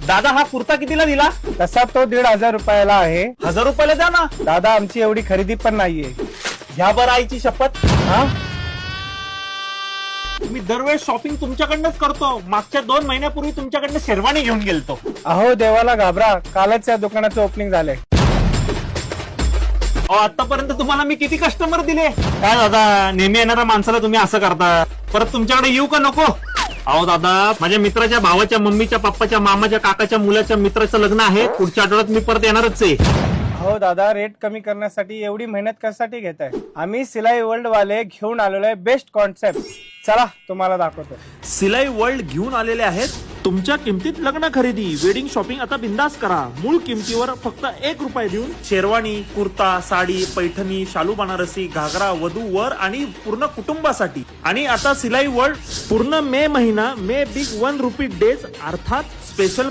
दादा हा कुर्ता कितीला दिला? तसा तो 1,500 रुपयाला आहे. 1000 रुपयाला द्या ना. दादा आमची एवढी खरेदी पण नाहीये. घ्या बरं आईची शपथ. हा मी दरवेळेस शॉपिंग तुमच्याकडनंच करतो. मागच्या 2 महिन्यापूर्वी तुमच्याकडनं शेरवानी घेऊन गेलतो. अहो देवाला घाबरा, कालच या दुकानाचं ओपनिंग झालंय. आतापर्यंत तुम्हाला मी किती कस्टमर दिले. काय दादा नेहमी येणाऱ्या माणसाला तुम्ही असं करता. परत तुमच्याकडे येऊ का नको? अहो दादा माझ्या मित्राच्या भावाच्या मम्मीच्या पप्पाच्या मामाच्या काकाच्या मुलाच्या मित्राचं लग्न आहे. पुढच्या आठवड्यात मी परत येणारच आहे. हो दादा, रेट कमी करण्यासाठी एवढी मेहनत कशासाठी घेताय? आम्ही सिलाई वर्ल्ड वाले घेऊन आलेलो आहे बेस्ट कॉन्सेप्ट. चला तुम्हाला दाखवतो. सिलाई वर्ल्ड घेऊन आलेले आहेत. तुमच्या किमतीत लग्न खरेदी, वेडिंग शॉपिंग आता बिंदास करा. मूळ किमतीवर फक्त 1 रुपये देऊन शेरवानी, कुर्ता, साडी, पैठणी, शालू बनारसी, घागरा वधू वर आणि पूर्ण कुटुंबासाठी. आणि आता सिलाई वर्ल्ड पूर्ण मे महिना मे बिग 1 रुपी डेज अर्थात स्पेशल